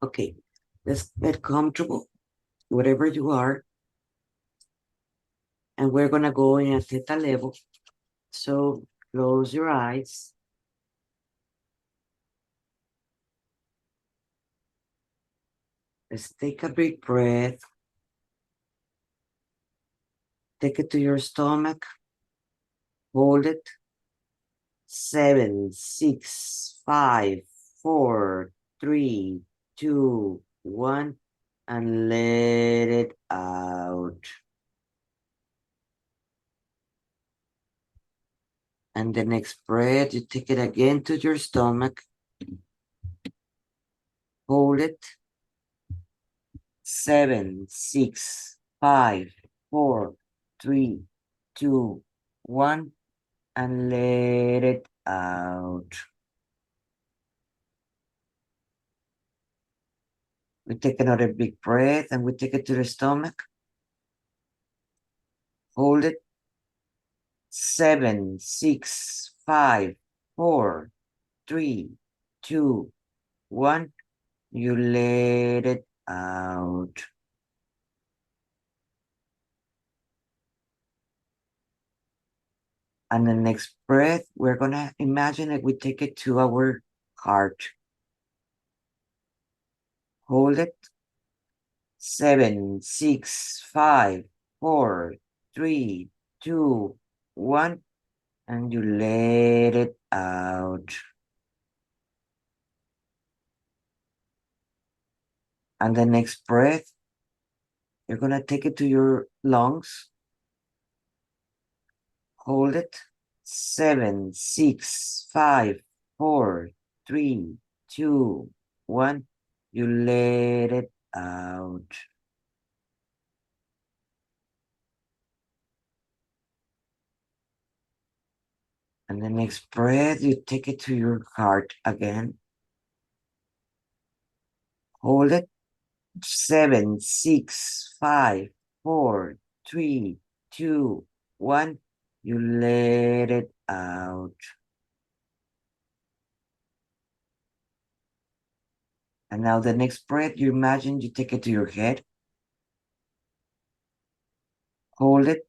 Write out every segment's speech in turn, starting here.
Okay, let's get comfortable, whatever you are. And we're going to go in a theta level. So close your eyes. Let's take a big breath. Take it to your stomach. Hold it. 7, 6, 5, 4, 3, 2, 1, and let it out. And the next breath, you take it again to your stomach. Hold it. 7, 6, 5, 4, 3, 2, 1, and let it out. We take another big breath and we take it to the stomach. Hold it. 7, 6, 5, 4, 3, 2, 1. You let it out. And the next breath, we're going to imagine that we take it to our heart. Hold it. 7, 6, 5, 4, 3, 2, 1. And you let it out. And the next breath, you're going to take it to your lungs. Hold it. 7, 6, 5, 4, 3, 2, 1. You let it out. And the next breath, you take it to your heart again. Hold it. 7, 6, 5, 4, 3, 2, 1. You let it out. And now the next breath, you imagine you take it to your head. Hold it.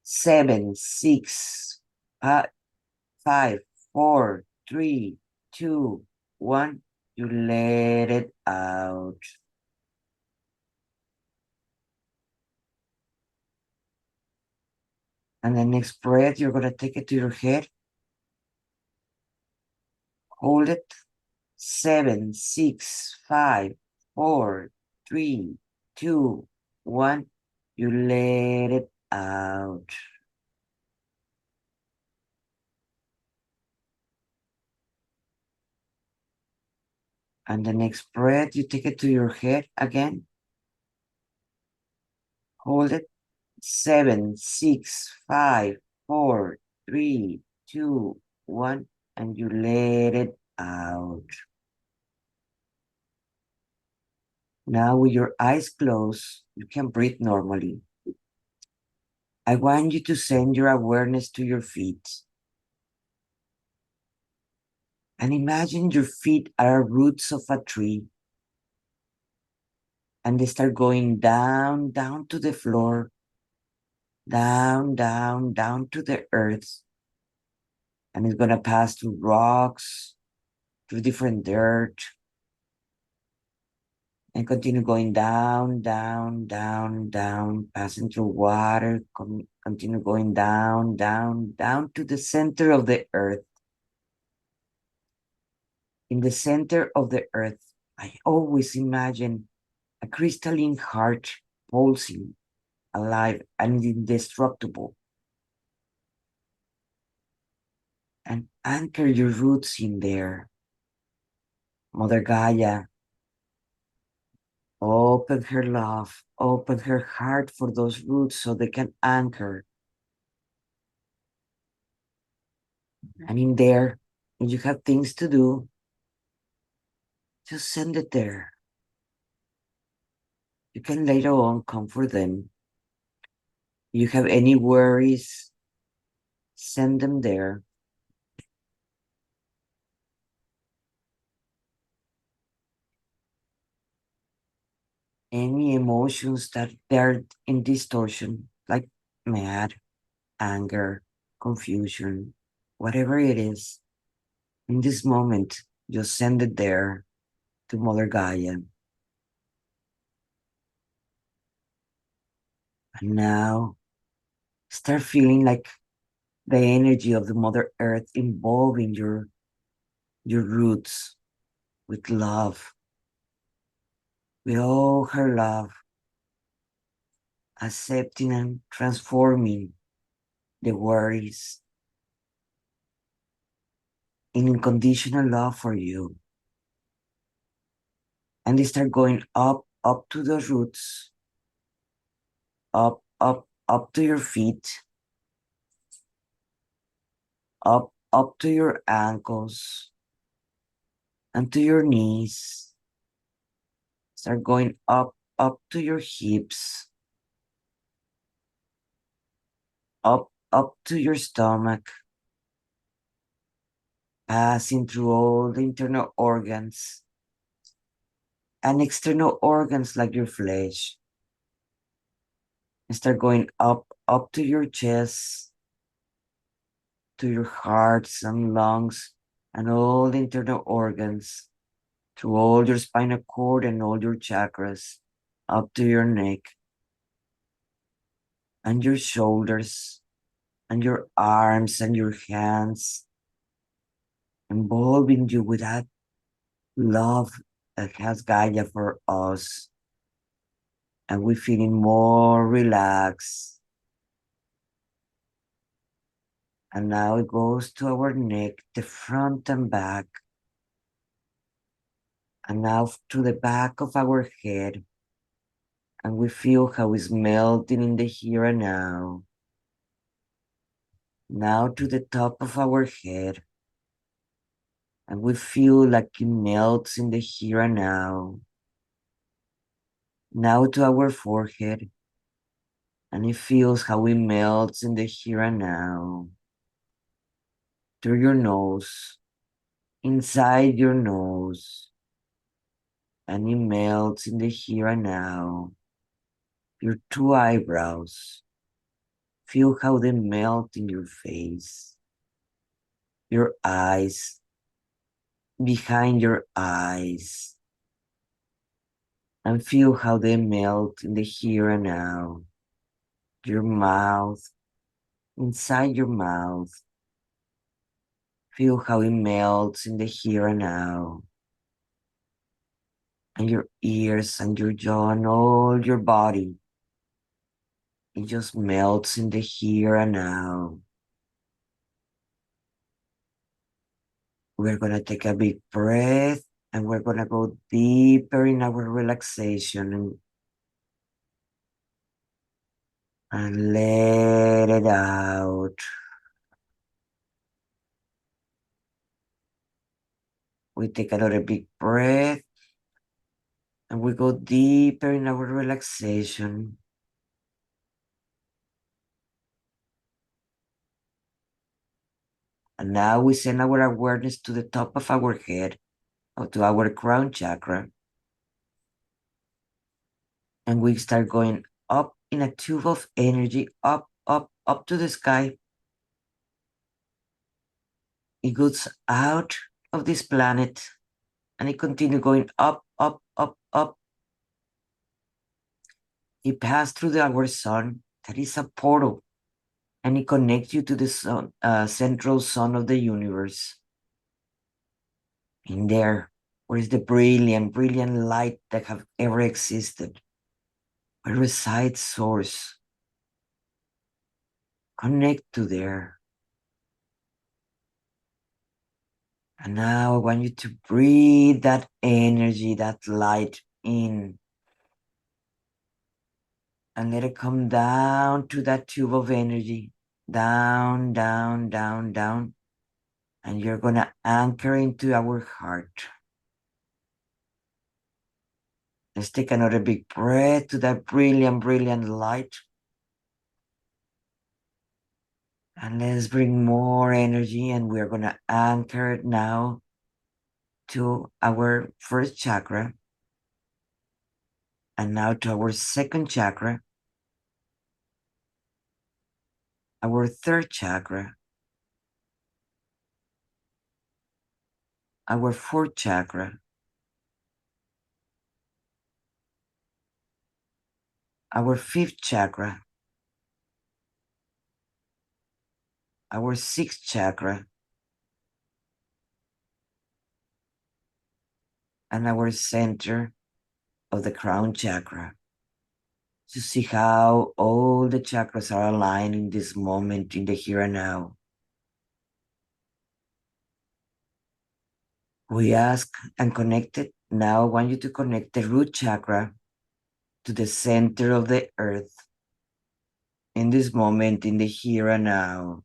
7, 6, 5, 4, 3, 2, 1. You let it out. And the next breath, you're going to take it to your head. Hold it. 7, 6, 5, 4, 3, 2, 1. You let it out. And the next breath, you take it to your head again. Hold it. 7, 6, 5, 4, 3, 2, 1. And you let it out. Now with your eyes closed, you can breathe normally. I want you to send your awareness to your feet. And imagine your feet are roots of a tree. And they start going down, down to the floor, down, down, down to the earth. And it's going to pass through rocks, through different dirt, and continue going down, down, down, down, passing through water, continue going down, down, down to the center of the earth. In the center of the earth, I always imagine a crystalline heart pulsing, alive and indestructible. And anchor your roots in there. Mother Gaia, open her love, open her heart for those roots so they can anchor. And in there, when you have things to do, just send it there. You can later on comfort them. You have any worries, send them there. any emotions that they're in distortion, like mad, anger, confusion, whatever it is, in this moment, just send it there to Mother Gaia. And now start feeling like the energy of the Mother Earth involving your roots with love, with all her love, accepting and transforming the worries in unconditional love for you. And they start going up to the roots, up to your feet, up to your ankles, and to your knees. Start going up to your hips, up to your stomach, passing through all the internal organs and external organs like your flesh. And start going up to your chest, to your hearts and lungs, and all the internal organs, through all your spinal cord and all your chakras, up to your neck, and your shoulders, and your arms and your hands, involving you with that love that has Gaia for us. And we're feeling more relaxed. And now it goes to our neck, the front and back, and now to the back of our head. And we feel how it's melting in the here and now. Now to the top of our head. And we feel like it melts in the here and now. Now to our forehead. And it feels how it melts in the here and now. Through your nose, inside your nose. And it melts in the here and now. Your two eyebrows. Feel how they melt in your face. Your eyes, behind your eyes. And feel how they melt in the here and now. Your mouth, inside your mouth. Feel how it melts in the here and now. And your ears and your jaw and all your body. It just melts in the here and now. We're going to take a big breath and we're going to go deeper in our relaxation and let it out. We take another big breath and we go deeper in our relaxation. And now we send our awareness to the top of our head, or to our crown chakra. And we start going up in a tube of energy, up to the sky. It goes out of this planet and it continues going up. It passed through our sun, that is a portal, and it connects you to the sun, central sun of the universe. In there, where is the brilliant light that have ever existed, where resides source. Connect to there. And now I want you to breathe that energy, that light in. And let it come down to that tube of energy. Down. And you're going to anchor into our heart. Let's take another big breath to that brilliant light. And let's bring more energy, and we're going to anchor it now to our first chakra. And now to our second chakra, our third chakra, our fourth chakra, our fifth chakra, our sixth chakra, and our center of the crown chakra. To see how all the chakras are aligned in this moment, in the here and now. We ask and connect it. Now I want you to connect the root chakra to the center of the earth in this moment, in the here and now.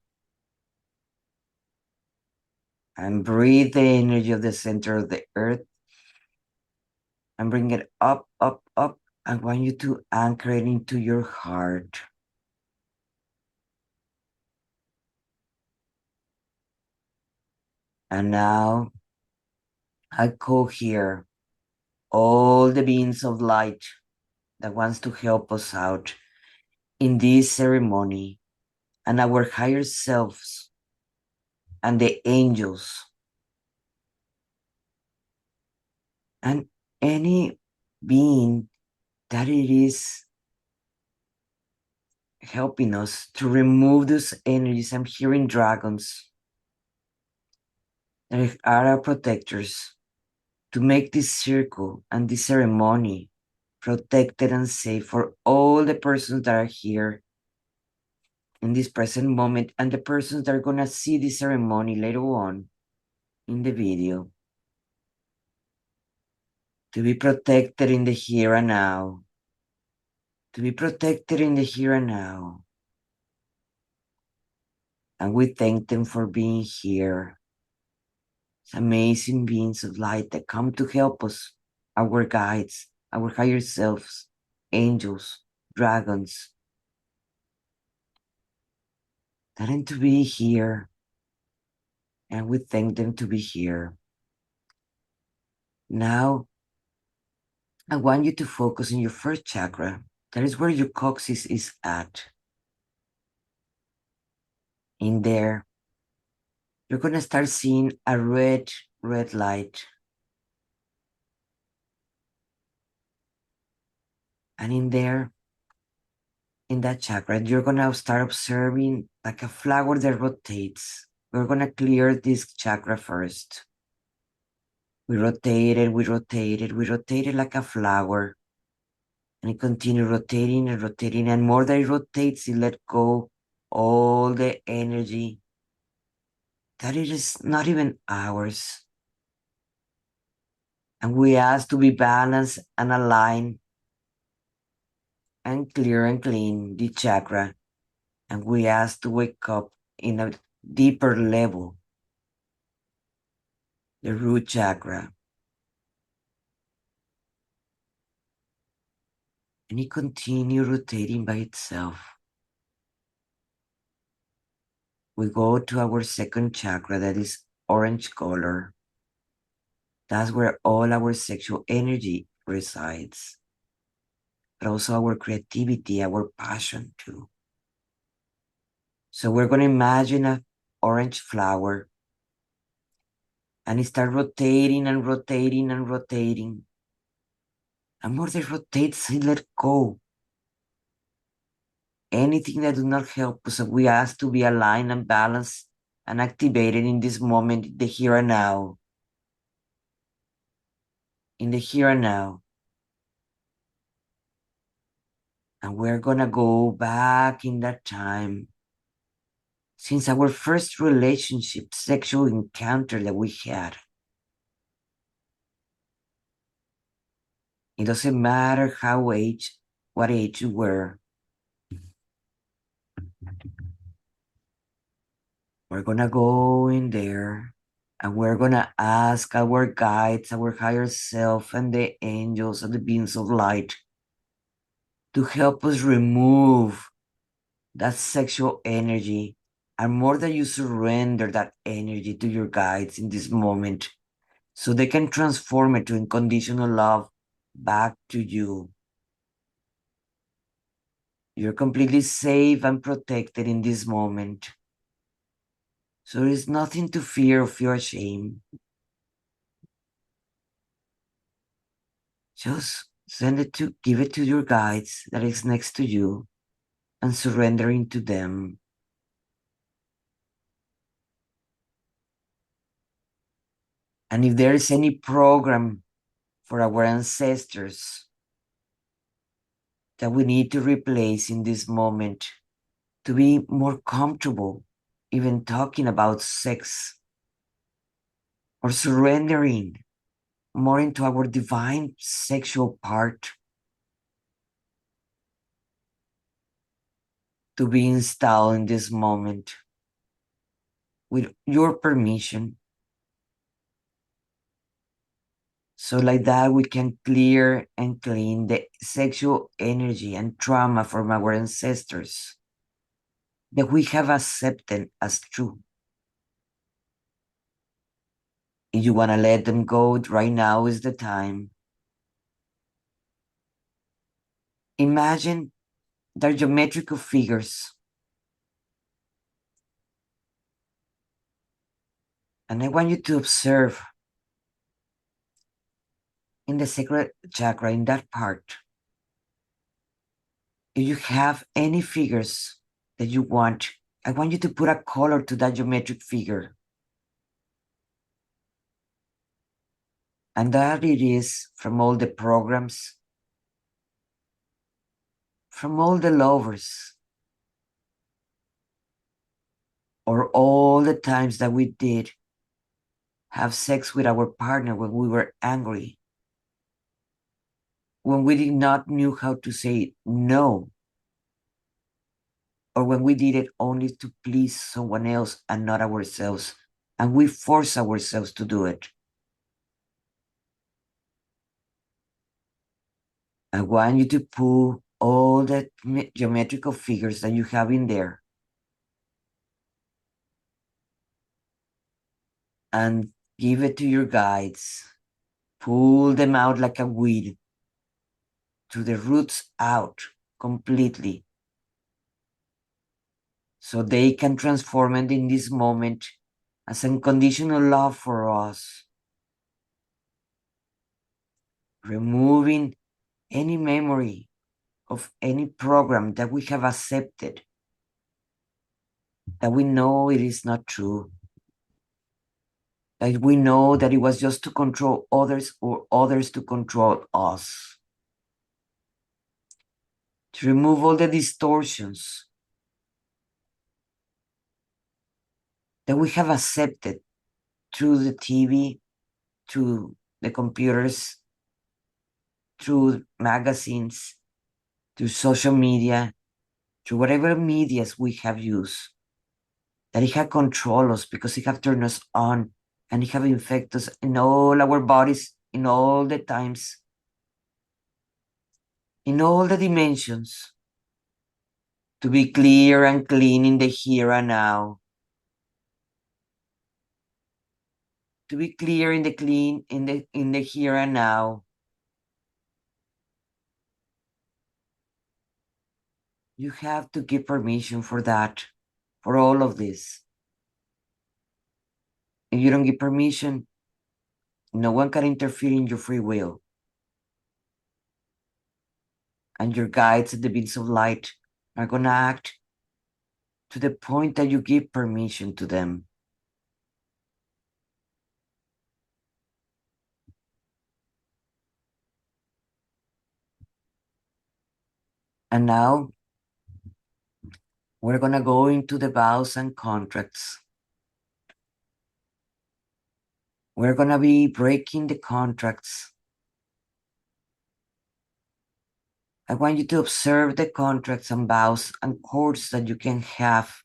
And breathe the energy of the center of the earth and bring it up, up, up. I want you to anchor it into your heart. And now I call here all the beings of light that wants to help us out in this ceremony, and our higher selves and the angels and any being that it is helping us to remove those energies. I'm hearing dragons that are our protectors to make this circle and this ceremony protected and safe for all the persons that are here in this present moment and the persons that are going to see this ceremony later on in the video, to be protected in the here and now, to be protected in the here and now. And we thank them for being here. It's amazing beings of light that come to help us, our guides, our higher selves, angels, dragons, tell them to be here. And we thank them to be here. Now, I want you to focus on your first chakra. That is where your coccyx is at. In there, you're going to start seeing a red light. And in there, in that chakra, you're going to start observing like a flower that rotates. We're going to clear this chakra first. We rotate it, we rotate it, we rotate it like a flower. And it continues rotating and rotating. And more that it rotates, it let go all the energy that it is not even ours. And we ask to be balanced and aligned and clear and clean the chakra. And we ask to wake up in a deeper level, the root chakra. And it continues rotating by itself. We go to our second chakra that is orange color. That's where all our sexual energy resides, but also our creativity, our passion too. So we're going to imagine an orange flower and it starts rotating and rotating and rotating. And more it rotates, it let go. Anything that does not help us, we ask to be aligned and balanced and activated in this moment, the here and now. In the here and now. And we're gonna go back in that time since our first relationship, sexual encounter that we had. It doesn't matter what age you were. We're gonna go in there and we're gonna ask our guides, our higher self, and the angels and the beings of light to help us remove that sexual energy. And more that you surrender that energy to your guides in this moment so they can transform it to unconditional love back to you. You're completely safe and protected in this moment. So there is nothing to fear or feel ashamed. Just give it to your guides that is next to you and surrendering to them. And if there is any program for our ancestors that we need to replace in this moment to be more comfortable, even talking about sex or surrendering more into our divine sexual part, to be installed in this moment with your permission. So, like that, we can clear and clean the sexual energy and trauma from our ancestors that we have accepted as true. If you want to let them go, right now is the time. Imagine their geometrical figures. And I want you to observe in the sacred chakra, in that part, if you have any figures that you want, I want you to put a color to that geometric figure. And that it is from all the programs, from all the lovers, or all the times that we did have sex with our partner when we were angry, when we did not knew how to say no, or when we did it only to please someone else and not ourselves, and we force ourselves to do it. I want you to pull all the geometrical figures that you have in there and give it to your guides. Pull them out like a weed, to the roots out completely, so they can transform it in this moment as unconditional love for us, removing any memory of any program that we have accepted, that we know it is not true, that we know that it was just to control others or others to control us. To remove all the distortions that we have accepted through the TV, through the computers, through magazines, through social media, through whatever medias we have used, that it have controlled us because it have turned us on and it have infected us in all our bodies, in all the times, in all the dimensions, to be clear and clean in the here and now, to be clear in the clean in the here and now. You have to give permission for that, for all of this. If you don't give permission, no one can interfere in your free will. And your guides at the beings of light are going to act to the point that you give permission to them. And now we're going to go into the vows and contracts. We're going to be breaking the contracts. I want you to observe the contracts and vows and cords that you can have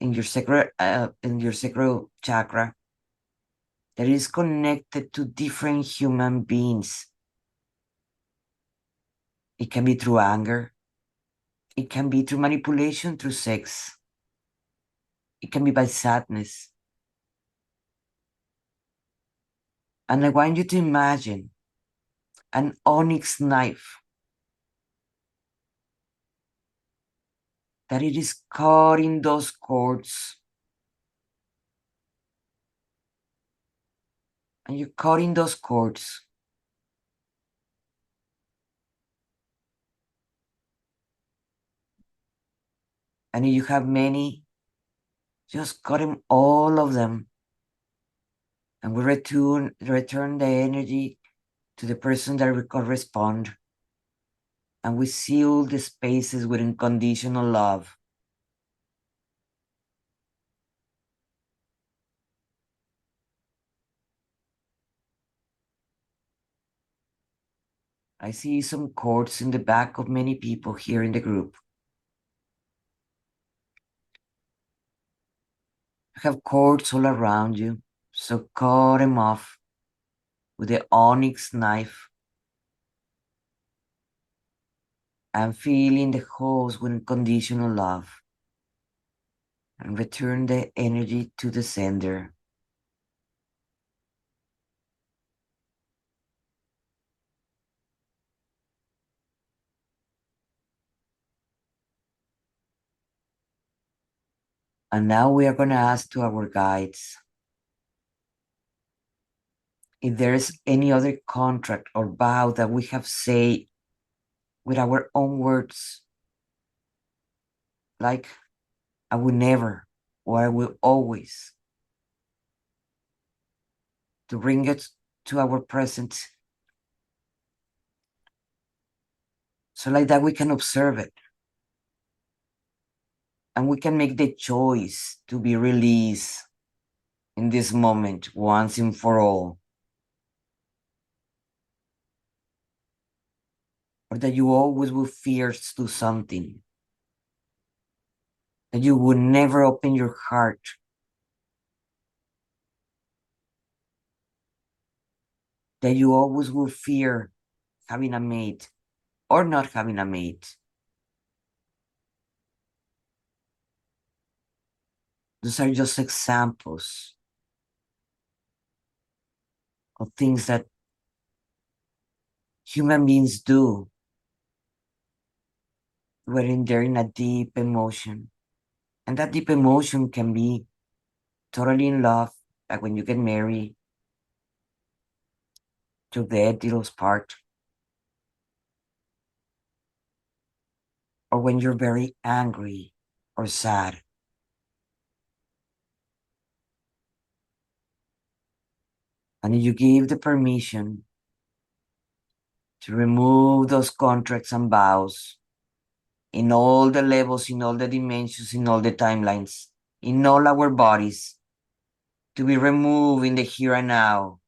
in your sacral chakra that is connected to different human beings. It can be through anger. It can be through manipulation, through sex. It can be by sadness. And I want you to imagine an onyx knife that it is cutting those cords. And you're cutting those cords. And if you have many, just cut them, all of them. And we return the energy to the person that will correspond. And we seal the spaces with unconditional love. I see some cords in the back of many people here in the group. You have cords all around you, so cut them off with the onyx knife and fill in the holes with unconditional love and return the energy to the sender. And now we are going to ask to our guides if there's any other contract or vow that we have said with our own words, like I will never or I will always, to bring it to our present. So like that we can observe it and we can make the choice to be released in this moment once and for all. Or that you always will fear to do something, that you would never open your heart, that you always will fear having a mate or not having a mate. Those are just examples of things that human beings do when they're in a deep emotion. And that deep emotion can be totally in love, like when you get married, to death do us part, or when you're very angry or sad. And you give the permission to remove those contracts and vows in all the levels, in all the dimensions, in all the timelines, in all our bodies, to be removed in the here and now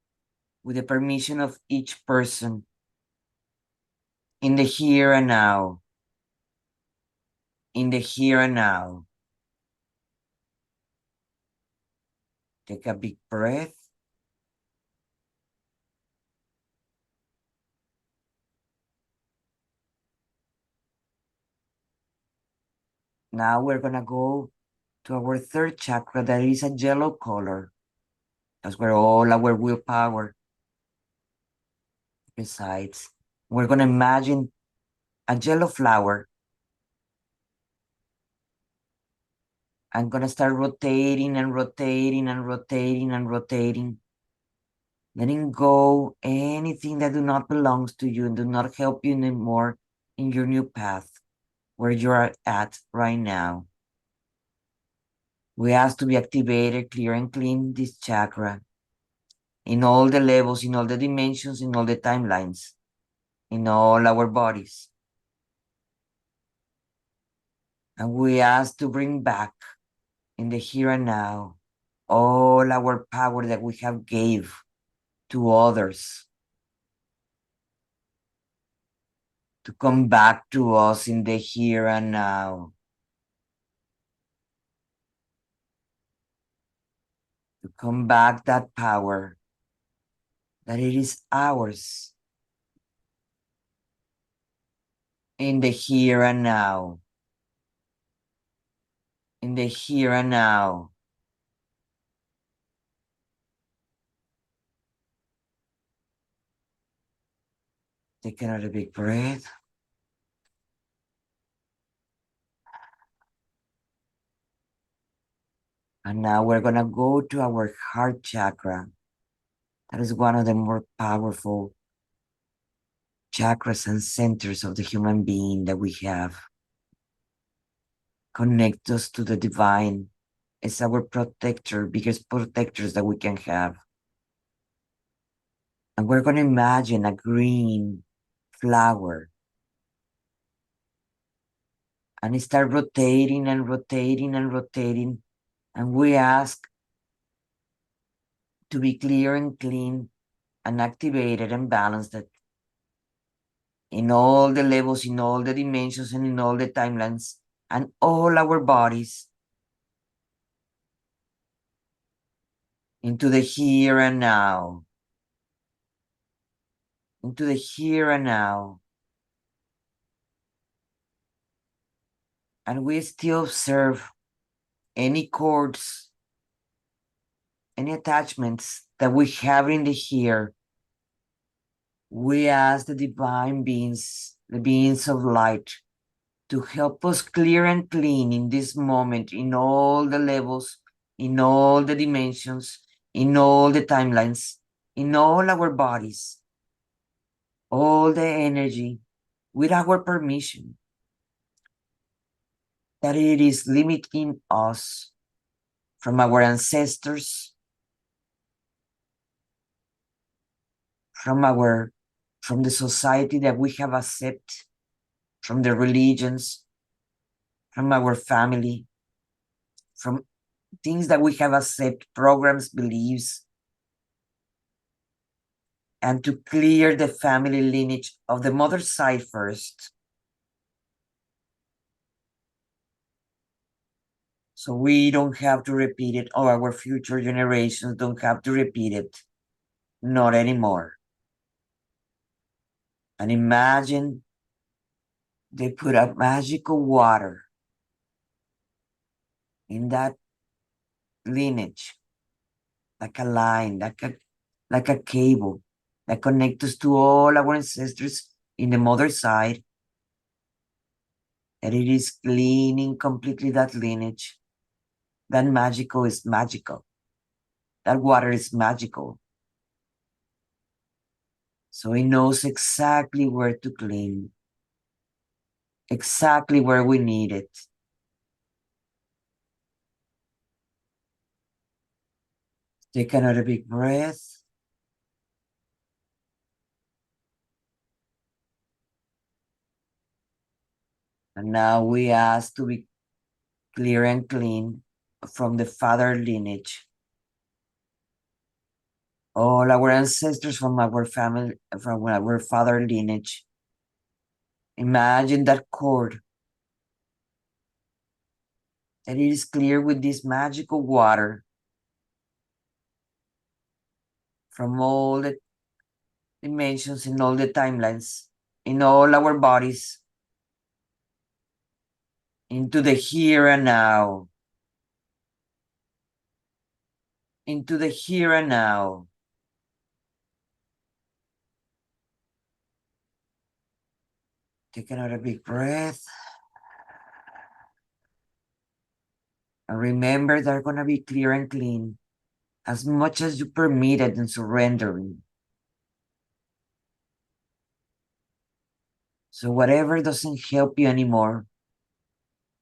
with the permission of each person, in the here and now, in the here and now. Take a big breath. Now we're going to go to our third chakra that is a yellow color. That's where all our willpower resides. We're going to imagine a yellow flower. I'm going to start rotating and rotating and rotating and rotating, letting go anything that do not belongs to you and do not help you anymore in your new path where you are at right now. We ask to be activated, clear and clean this chakra in all the levels, in all the dimensions, in all the timelines, in all our bodies. And we ask to bring back in the here and now all our power that we have gave to others to come back to us in the here and now, to come back that power that it is ours in the here and now, in the here and now. Take another big breath. And now we're going to go to our heart chakra. That is one of the more powerful chakras and centers of the human being that we have. Connect us to the divine. It's our protector, biggest protectors that we can have. And we're going to imagine a green flower and it start rotating and rotating and rotating. And we ask to be clear and clean and activated and balanced in all the levels, in all the dimensions, and in all the timelines, and all our bodies into the here and now. Into the here and now. And we still observe any cords, any attachments that we have in the here. We ask the divine beings, the beings of light, to help us clear and clean in this moment, in all the levels, in all the dimensions, in all the timelines, in all our bodies, all the energy, with our permission, that it is limiting us from our ancestors, from the society that we have accepted, from the religions, from our family, from things that we have accepted, programs, beliefs, and to clear the family lineage of the mother's side first. So we don't have to repeat it, or our future generations don't have to repeat it. Not anymore. And imagine they put a magical water in that lineage, like a line, like a cable that connects us to all our ancestors in the mother's side, and it is cleaning completely that lineage. That magical is magical. That water is magical. So it knows exactly where to clean, exactly where we need it. Take another big breath. And now we ask to be clear and clean from the father lineage. All our ancestors from our family, from our father lineage. Imagine that cord that it is clear with this magical water from all the dimensions in all the timelines, in all our bodies, into the here and now. Into the here and now. Take another big breath. And remember, they're going to be clear and clean as much as you permitted and surrendering. So whatever doesn't help you anymore,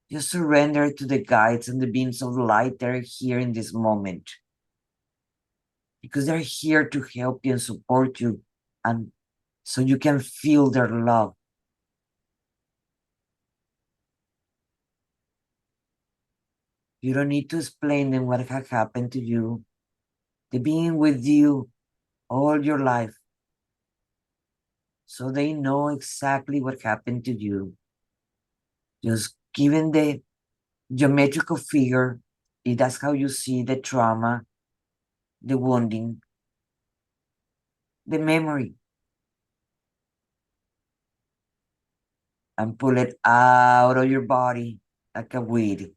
just surrender to the guides and the beams of light that are here in this moment. Because they're here to help you and support you, and so you can feel their love. You don't need to explain them what has happened to you. They've been with you all your life. So they know exactly what happened to you. Just given the geometrical figure, if that's how you see the trauma, the wounding, the memory, and pull it out of your body like a weed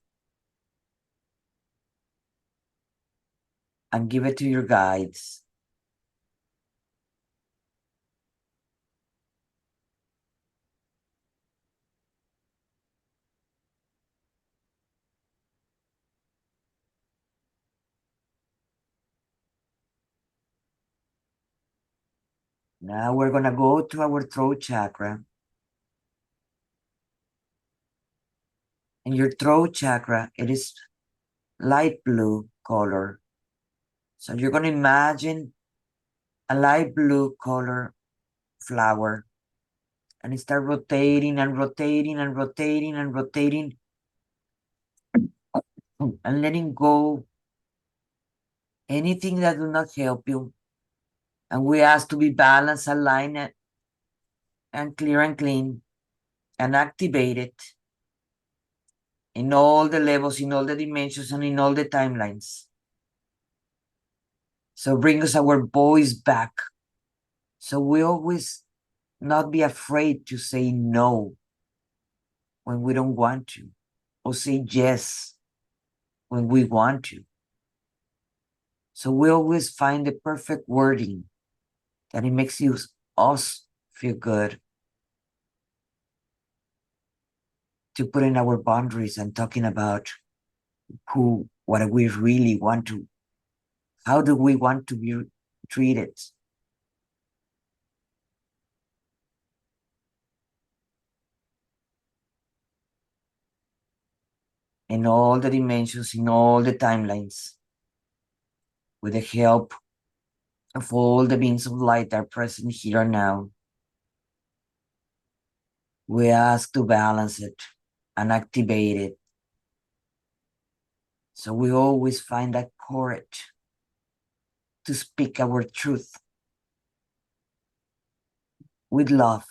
and give it to your guides. Now we're going to go to our throat chakra. And your throat chakra, it is light blue color. So you're going to imagine a light blue color flower, and it start rotating and rotating and rotating and rotating and letting go anything that will not help you. And we ask to be balanced, aligned, and clear and clean and activated in all the levels, in all the dimensions, and in all the timelines. So bring us our voice back. So we always not be afraid to say no when we don't want to, or say yes when we want to. So we always find the perfect wording that it makes us feel good to put in our boundaries and talking about what we really want to, how do we want to be treated. In all the dimensions, in all the timelines, with the help of all the beings of light that are present here now. We ask to balance it and activate it. So we always find that courage to speak our truth with love,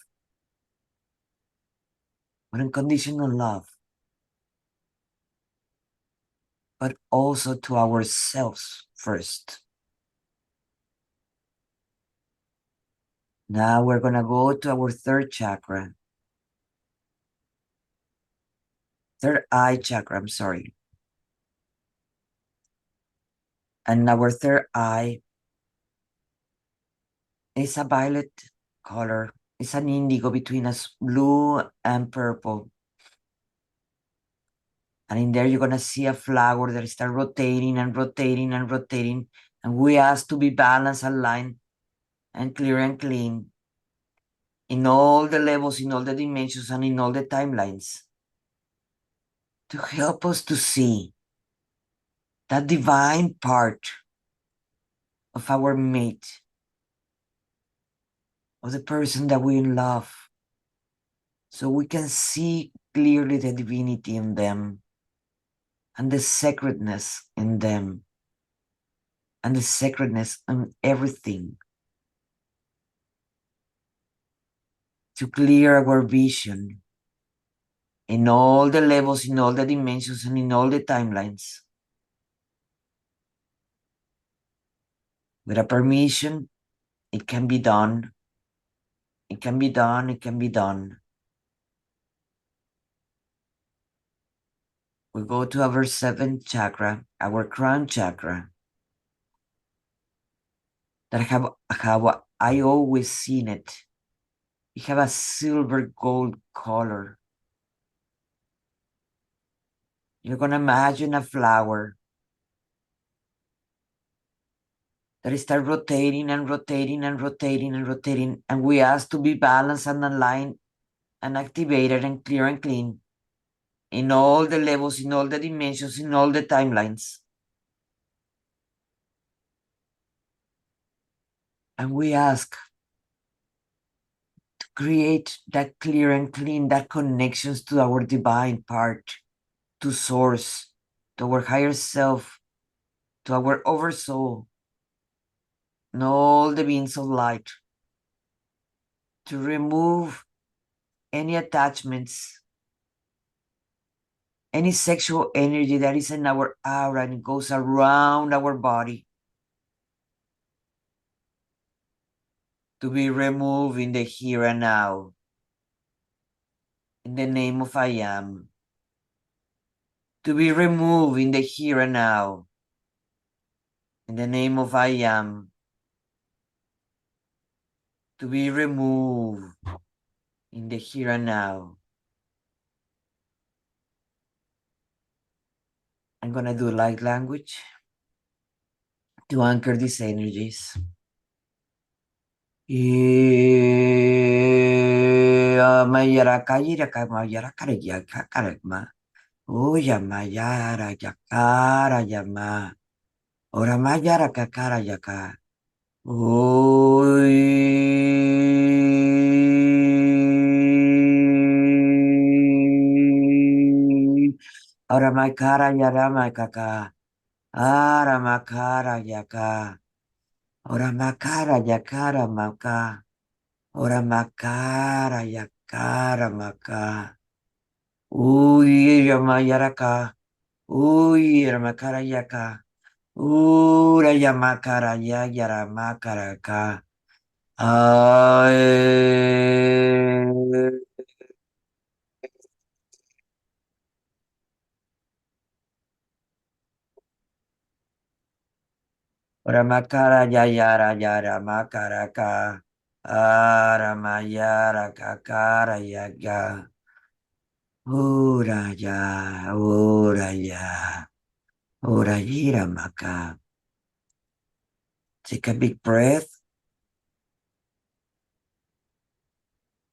with unconditional love, but also to ourselves first. Now we're going to go to our third chakra, third eye chakra, I'm sorry. And our third eye is a violet color. It's an indigo between us, blue and purple. And in there, you're going to see a flower that starts rotating and rotating and rotating. And we ask to be balanced, aligned, and clear and clean in all the levels, in all the dimensions, and in all the timelines to help us to see that divine part of our mate, of the person that we love, so we can see clearly the divinity in them and the sacredness in them and the sacredness in everything, to clear our vision in all the levels, in all the dimensions, and in all the timelines. With a permission, it can be done. It can be done. It can be done. We go to our seventh chakra, our crown chakra, that have I always seen it. It have a silver gold color. You're gonna imagine a flower that start rotating and rotating and rotating and rotating, and we ask to be balanced and aligned and activated and clear and clean in all the levels, in all the dimensions, in all the timelines. And we ask to create that clear and clean, that connections to our divine part, to source, to our higher self, to our oversoul, and all the beings of light, to remove any attachments, any sexual energy that is in our aura and goes around our body, to be removed in the here and now. In the name of I am, to be removed in the here and now. In the name of I am, to be removed in the here and now. I'm going to do light language to anchor these energies. Mayaraka yiraka mayarakara yakakarama. Uya mayara yakara yama. Ora mayara kakara yaka. Uy. Ora makara yara makaka. Ara makara yaka. Ora makara yakara maka. Ora makara yakara maka. Uy, yamayaraka. Uy, ramakara yaka. Ura yamakara ya yaramakaraka. Ay. Ora makara ya yara yara makaraka. Aramayara kakara yaga. Ura ya, ura ya. Ura yira maka. Take a big breath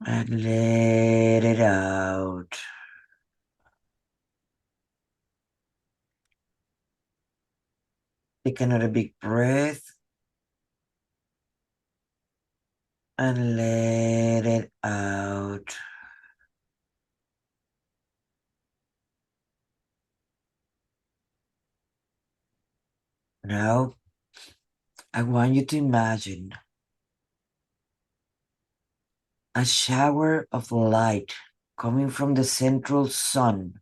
and let it out. Take another big breath and let it out. Now, I want you to imagine a shower of light coming from the central sun,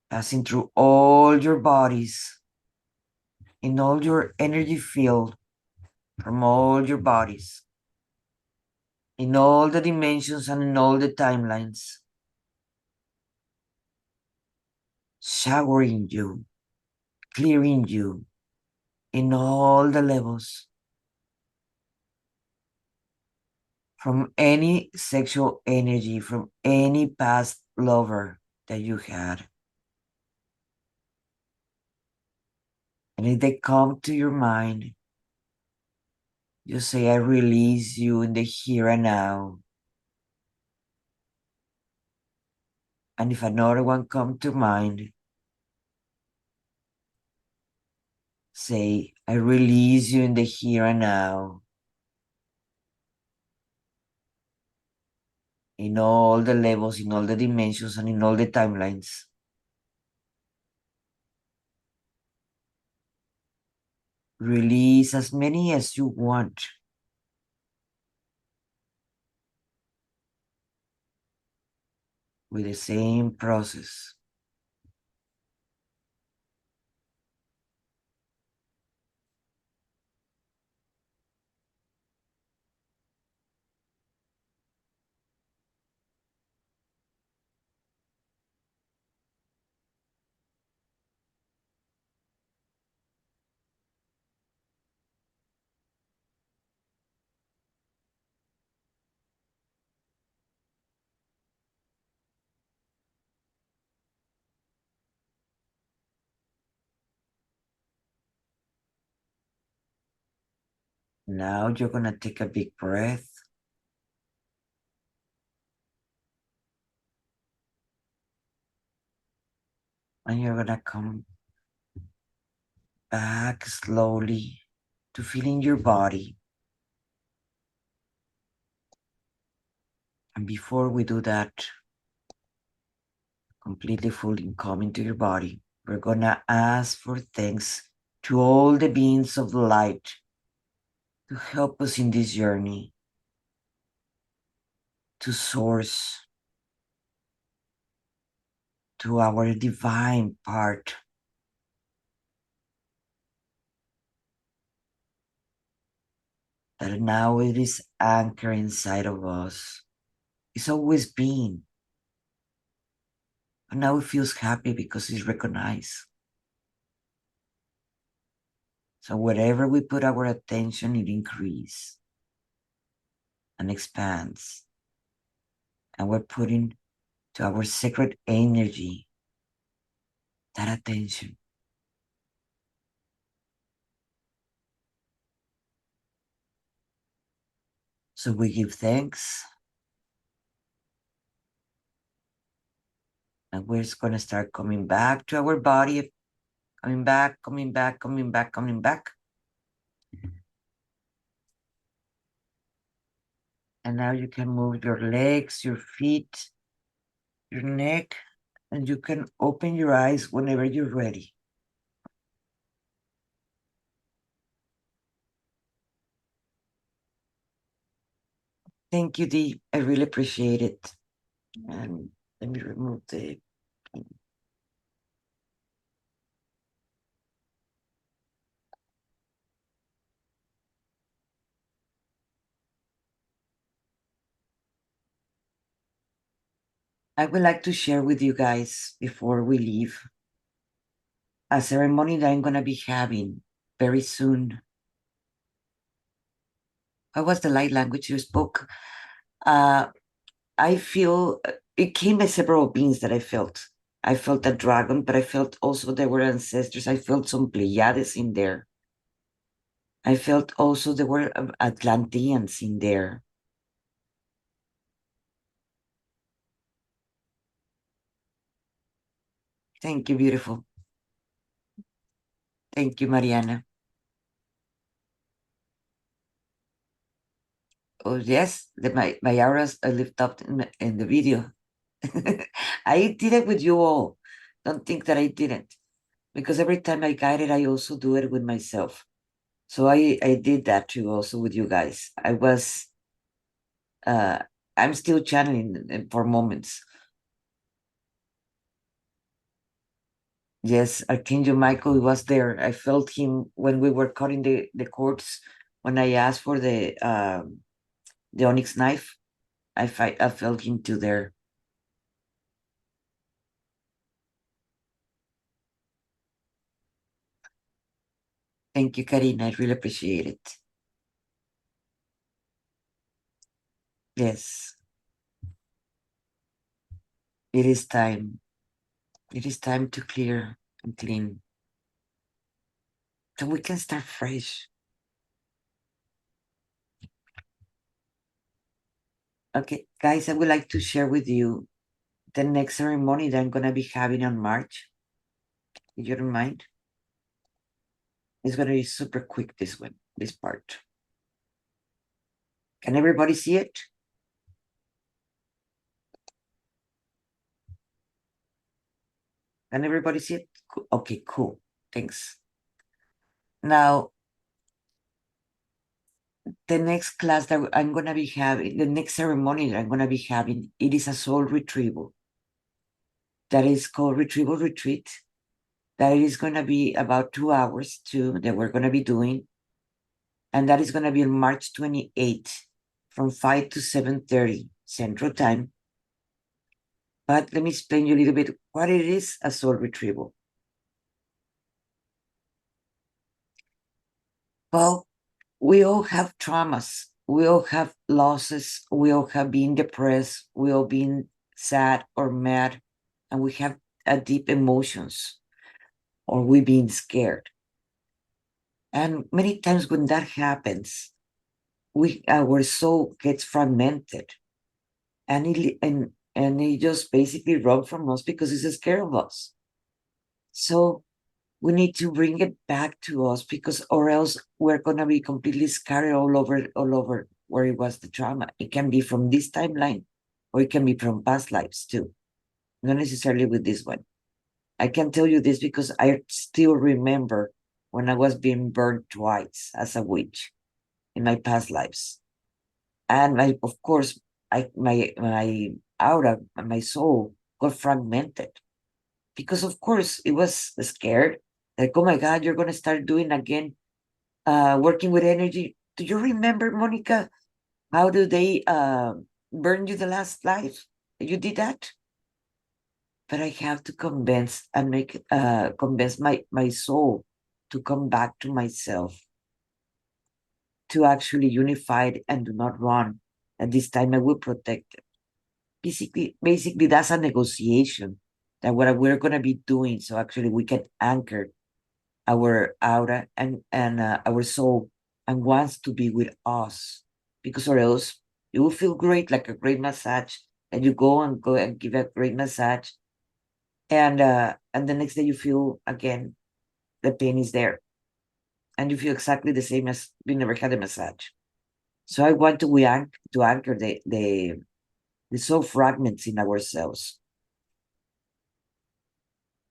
passing through all your bodies, in all your energy field from all your bodies, in all the dimensions and in all the timelines, showering you, clearing you in all the levels from any sexual energy, from any past lover that you had. And if they come to your mind, you say, I release you in the here and now. And if another one come to mind, say, I release you in the here and now. In all the levels, in all the dimensions, and in all the timelines. Release as many as you want. With the same process. Now you're gonna take a big breath. And you're gonna come back slowly to feeling your body. And before we do that, completely fully come into your body, we're gonna ask for thanks to all the beings of light to help us in this journey to source, to our divine part that now it is anchored inside of us. It's always been. And now it feels happy because it's recognized. So wherever we put our attention, it increases and expands. And we're putting to our sacred energy that attention. So we give thanks. And we're just going to start coming back to our body, coming back, coming back, coming back, coming back. And now you can move your legs, your feet, your neck, and you can open your eyes whenever you're ready. Thank you, Dee. I really appreciate it. And let me remove the. I would like to share with you guys before we leave a ceremony that I'm going to be having very soon. What was the light language you spoke? I feel it came by several beings that I felt. I felt a dragon, but I felt also there were ancestors. I felt some Pleiades in there. I felt also there were Atlanteans in there. Thank you, beautiful. Thank you, Mariana. Oh, yes, my auras I lift up in the video. I did it with you all. Don't think that I didn't. Because every time I guide it, I also do it with myself. So I did that too, also with you guys. Uh, I'm still channeling for moments. Yes, Archangel Michael was there. I felt him when we were cutting the cords. When I asked for the onyx knife, I felt him too there. Thank you, Karina. I really appreciate it. Yes, it is time. It is time to clear and clean. So we can start fresh. Okay, guys, I would like to share with you the next ceremony that I'm going to be having on March. If you don't mind, it's going to be super quick, this one, this part. Can everybody see it? Can everybody see it? Okay, cool. Thanks. Now, the next class that I'm going to be having, the next ceremony that I'm going to be having, it is a soul retrieval. That is called Retrieval Retreat. That is going to be about 2 hours too, that we're going to be doing. And that is going to be on March 28th from 5 to 7:30 Central Time. But let me explain you a little bit what it is, a soul retrieval. Well, we all have traumas. We all have losses. We all have been depressed. We all been sad or mad, and we have deep emotions, or we've been scared. And many times when that happens, our soul gets fragmented, and it just basically run from us because it's scared of us. So we need to bring it back to us, because or else we're gonna be completely scattered all over where it was the trauma. It can be from this timeline, or it can be from past lives too. Not necessarily with this one. I can tell you this because I still remember when I was being burned twice as a witch in my past lives. And of course, my aura, my soul got fragmented, because of course it was scared, like, oh my God, you're gonna start doing again, working with energy. Do you remember, Monica, how do they burn you the last life? You did that? But I have to convince my soul to come back to myself, to actually unify it and do not run. And this time I will protect it. Basically, that's a negotiation that what we're gonna be doing, so actually we can anchor our aura and our soul, and wants to be with us. because or else you will feel great, like a great massage, and you go and give a great massage, and the next day you feel again the pain is there, and you feel exactly the same as you never had a massage. So I want to anchor the soul fragments in ourselves,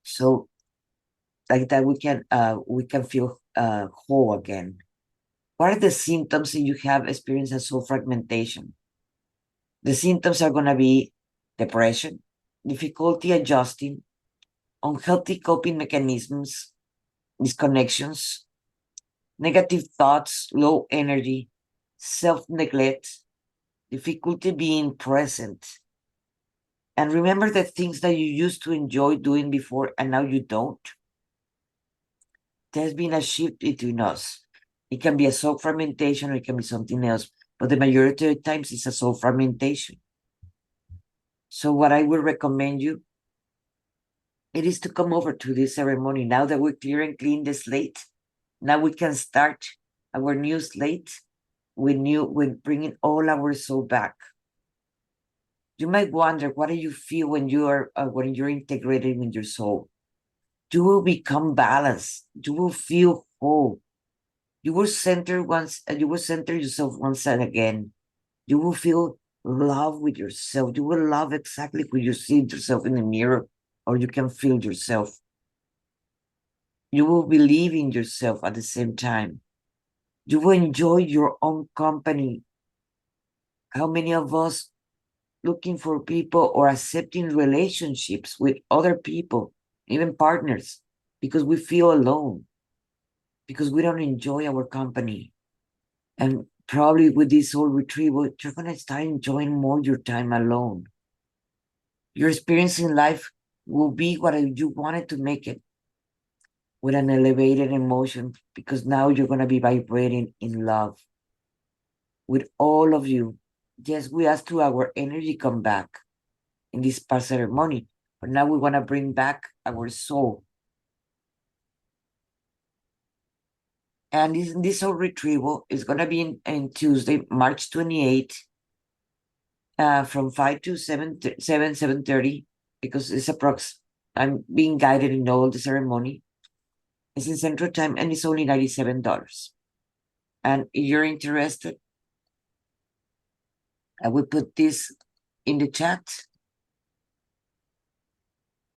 so like that we can feel whole again. What are the symptoms that you have experienced as soul fragmentation? The symptoms are going to be depression, difficulty adjusting, unhealthy coping mechanisms, disconnections, negative thoughts, low energy, self neglect, difficulty being present. And remember the things that you used to enjoy doing before and now you don't. There's been a shift between us. It can be a soul fragmentation or it can be something else, but the majority of the times it's a soul fragmentation. So what I would recommend you, it is to come over to this ceremony now that we're clear and clean the slate. Now we can start our new slate with bringing all our soul back. You might wonder, what do you feel when you're integrated with your soul? You will become balanced. You will feel whole. You will center once. You will center yourself once and again. You will feel love with yourself. You will love exactly when you see yourself in the mirror, or you can feel yourself. You will believe in yourself at the same time. You will enjoy your own company. How many of us looking for people or accepting relationships with other people, even partners, because we feel alone, because we don't enjoy our company? And probably with this whole retrieval, you're going to start enjoying more your time alone. Your experience in life will be what you wanted to make it, with an elevated emotion, because now you're going to be vibrating in love with all of you. Yes, we ask to our energy come back in this past ceremony, but now we want to bring back our soul. And this whole retrieval is going to be in Tuesday, March 28th, from 5 to 7:30, because it's I'm being guided in all the ceremony. It's in Central Time and it's only $97. And if you're interested, I will put this in the chat.